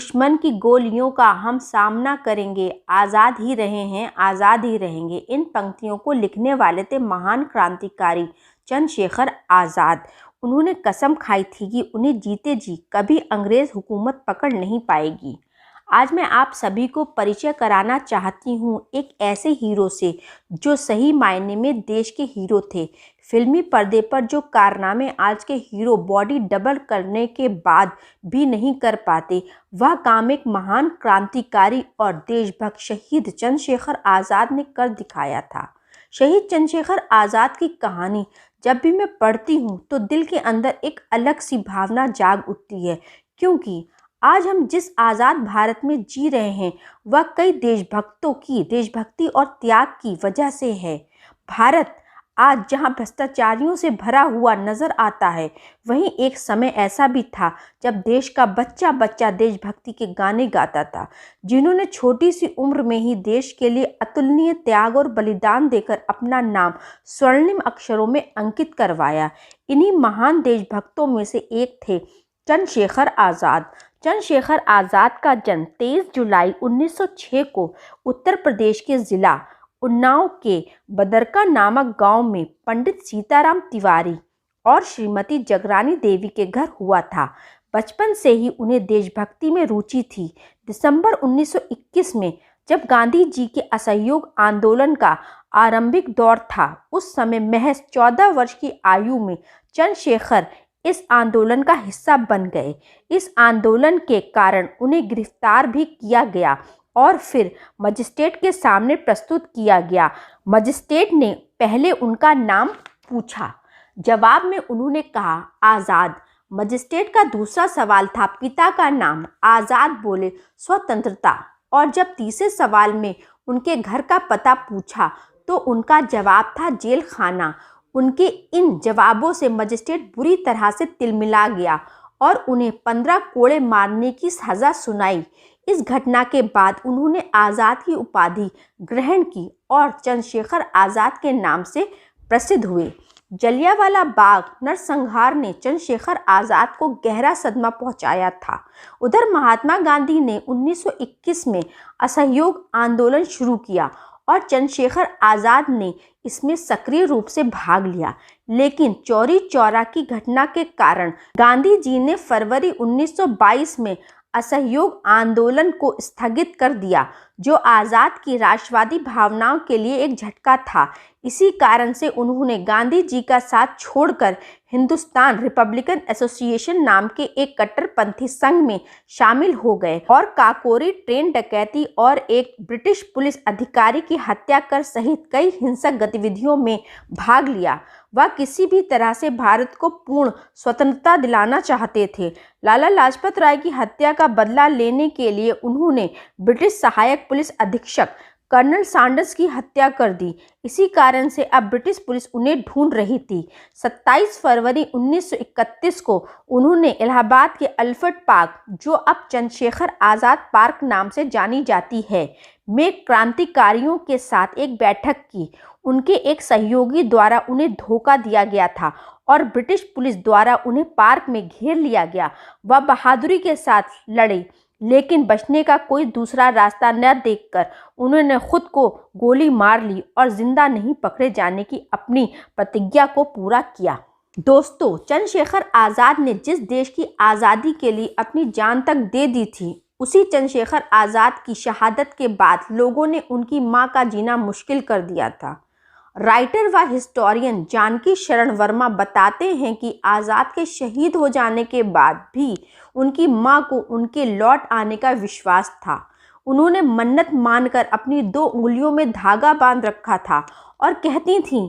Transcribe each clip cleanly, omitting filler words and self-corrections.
दुश्मन की गोलियों का हम सामना करेंगे, आज़ाद ही रहे हैं, आज़ाद ही रहेंगे। इन पंक्तियों को लिखने वाले थे महान क्रांतिकारी चंद्रशेखर आज़ाद। उन्होंने कसम खाई थी कि उन्हें जीते जी कभी अंग्रेज़ हुकूमत पकड़ नहीं पाएगी। आज मैं आप सभी को परिचय कराना चाहती हूँ एक ऐसे हीरो से जो सही मायने में देश के हीरो थे। फिल्मी पर्दे पर जो कारनामे आज के हीरो बॉडी डबल करने के बाद भी नहीं कर पाते, वह काम एक महान क्रांतिकारी और देशभक्त शहीद चंद्रशेखर आज़ाद ने कर दिखाया था। शहीद चंद्रशेखर आज़ाद की कहानी जब भी मैं पढ़ती हूँ तो दिल के अंदर एक अलग सी भावना जाग उठती है, क्योंकि आज हम जिस आज़ाद भारत में जी रहे हैं वह कई देशभक्तों की देशभक्ति और त्याग की वजह से है। भारत आज जहां भ्रष्टाचारियों से भरा हुआ नजर आता है, वहीं एक समय ऐसा भी था जब देश का बच्चा बच्चा देशभक्ति के गाने गाता था, जिन्होंने छोटी सी उम्र में ही देश के लिए अतुलनीय त्याग और बलिदान देकर अपना नाम स्वर्णिम अक्षरों में अंकित करवाया। इन्हीं महान देशभक्तों में से एक थे चंद्रशेखर आज़ाद। चंद्रशेखर आज़ाद का जन्म 23 जुलाई 1906 को उत्तर प्रदेश के ज़िला उन्नाव के बदरका नामक गांव में पंडित सीताराम तिवारी और श्रीमती जगरानी देवी के घर हुआ था। बचपन से ही उन्हें देशभक्ति में रुचि थी। दिसंबर 1921 में जब गांधी जी के असहयोग आंदोलन का आरंभिक दौर था, उस समय महज 14 वर्ष की आयु में चंद्रशेखर इस आंदोलन का हिस्सा बन गए। इस आंदोलन के कारण उन्हें गिरफ्तार भी किया गया और फिर मजिस्ट्रेट के सामने प्रस्तुत किया गया। मजिस्ट्रेट ने पहले उनका नाम पूछा, जवाब में उन्होंने कहा आज़ाद। मजिस्ट्रेट का दूसरा सवाल था पिता का नाम, आज़ाद बोले स्वतंत्रता। और जब तीसरे सवाल में उनके घर का पता पूछा तो उनका जवाब था जेल खाना। उनके इन जवाबों से मजिस्ट्रेट बुरी तरह से तिलमिला गया और उन्हें 15 कोड़े मारने की सज़ा सुनाई। इस घटना के बाद उन्होंने आज़ाद की उपाधि ग्रहण की और चंद्रशेखर आज़ाद के नाम से प्रसिद्ध हुए। जलियांवाला बाग नरसंहार ने चंद्रशेखर आज़ाद को गहरा सदमा पहुंचाया था। उधर महात्मा गांधी ने 1921 में असहयोग आंदोलन शुरू किया और चंद्रशेखर आज़ाद ने इसमें सक्रिय रूप से भाग लिया, लेकिन चौरी चौरा की घटना के कारण गांधी जी ने फरवरी 1922 में असहयोग आंदोलन को स्थगित कर दिया, जो आज़ाद की राष्ट्रवादी भावनाओं के लिए एक झटका था। इसी कारण से उन्होंने गांधी जी का साथ छोड़कर हिंदुस्तान रिपब्लिकन एसोसिएशन नाम के एक कट्टरपंथी संघ में शामिल हो गए और काकोरी, ट्रेन डकैती और एक ब्रिटिश पुलिस अधिकारी की हत्या कर सहित कई हिंसक गतिविधियों में भाग लिया। वह किसी भी तरह से भारत को पूर्ण स्वतंत्रता दिलाना चाहते थे। लाला लाजपत राय की हत्या का बदला लेने के लिए उन्होंने ब्रिटिश सहायक पुलिस अधीक्षक कर्नल सैंडर्स की हत्या कर दी। इसी कारण से अब ब्रिटिश पुलिस उन्हें ढूंढ रही थी। 27 फरवरी 1931 को उन्होंने इलाहाबाद के अल्फ्रेड पार्क, जो अब चंद्रशेखर आज़ाद पार्क नाम से जानी जाती है, में क्रांतिकारियों के साथ एक बैठक की। उनके एक सहयोगी द्वारा उन्हें धोखा दिया गया था और ब्रिटिश पुलिस द्वारा उन्हें पार्क में घेर लिया गया। वह बहादुरी के साथ लड़े, लेकिन बचने का कोई दूसरा रास्ता न देखकर उन्होंने खुद को गोली मार ली और जिंदा नहीं पकड़े जाने की अपनी प्रतिज्ञा को पूरा किया। दोस्तों, चंद्रशेखर आज़ाद ने जिस देश की आज़ादी के लिए अपनी जान तक दे दी थी, उसी चंद्रशेखर आज़ाद की शहादत के बाद लोगों ने उनकी मां का जीना मुश्किल कर दिया था। राइटर व हिस्टोरियन जानकी शरण वर्मा बताते हैं कि आज़ाद के शहीद हो जाने के बाद भी उनकी मां को उनके लौट आने का विश्वास था। उन्होंने मन्नत मानकर अपनी 2 उंगलियों में धागा बांध रखा था और कहती थीं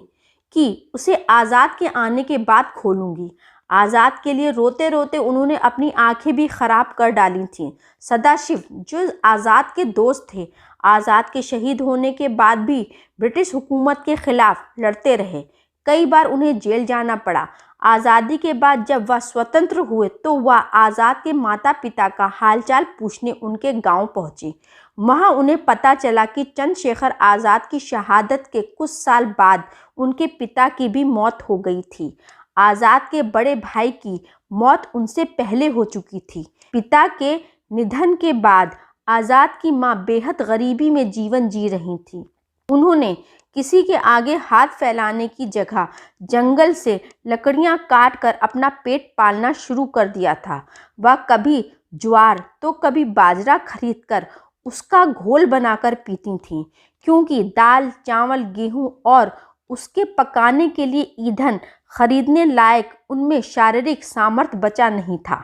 कि उसे आज़ाद के आने के बाद खोलूंगी। आज़ाद के लिए रोते रोते उन्होंने अपनी आंखें भी खराब कर डाली थीं। सदाशिव, जो आज़ाद के दोस्त थे, आज़ाद के शहीद होने के बाद भी ब्रिटिश हुकूमत के खिलाफ लड़ते रहे। कई बार उन्हें जेल जाना पड़ा। आज़ादी के बाद जब वह स्वतंत्र हुए तो वह आज़ाद के माता पिता का हालचाल पूछने उनके गांव पहुंची। वहां उन्हें पता चला कि चंद्रशेखर आज़ाद की शहादत के कुछ साल बाद उनके पिता की भी मौत हो गई थी। आज़ाद के बड़े भाई की मौत उनसे पहले हो चुकी थी। पिता के निधन के बाद आज़ाद की माँ बेहद गरीबी में जीवन जी रही थी। उन्होंने किसी के आगे हाथ फैलाने की जगह जंगल से लकड़ियां काट कर अपना पेट पालना शुरू कर दिया था। वह कभी ज्वार तो कभी बाजरा खरीदकर उसका घोल बनाकर पीती थीं, क्योंकि दाल, चावल, गेहूं और उसके पकाने के लिए ईंधन खरीदने लायक उनमें शारीरिक सामर्थ्य बचा नहीं था।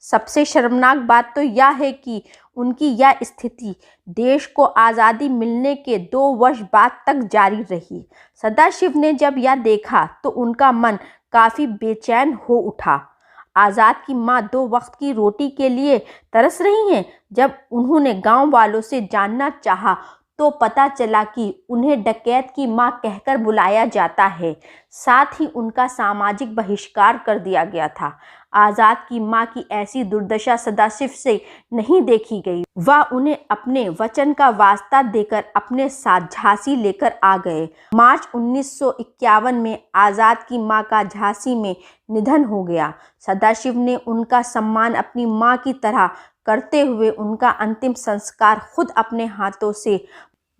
सबसे शर्मनाक बात तो यह है कि उनकी यह स्थिति देश को आज़ादी मिलने के 2 वर्ष बाद तक जारी रही। सदाशिव ने जब यह देखा तो उनका मन काफ़ी बेचैन हो उठा। आज़ाद की माँ 2 वक्त की रोटी के लिए तरस रही हैं। जब उन्होंने गांव वालों से जानना चाहा तो पता चला कि उन्हें डकैत की माँ कहकर बुलाया जाता है। साथ ही उनका सामाजिक बहिष्कार कर दिया गया था। आज़ाद की माँ की ऐसी दुर्दशा सदाशिव से नहीं देखी गई। वह उन्हें अपने वचन का वास्ता देकर अपने साथ झांसी लेकर आ गए। मार्च 1951 में आज़ाद की माँ का झांसी में निधन हो गया। सदाशिव ने उनका सम्मान अपनी माँ की तरह करते हुए उनका अंतिम संस्कार खुद अपने हाथों से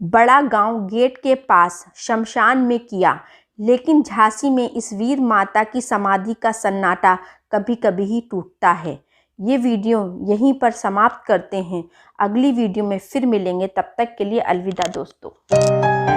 बड़ा गांव गेट के पास शमशान में किया। लेकिन झांसी में इस वीर माता की समाधि का सन्नाटा कभी कभी ही टूटता है। ये वीडियो यहीं पर समाप्त करते हैं। अगली वीडियो में फिर मिलेंगे, तब तक के लिए अलविदा दोस्तों।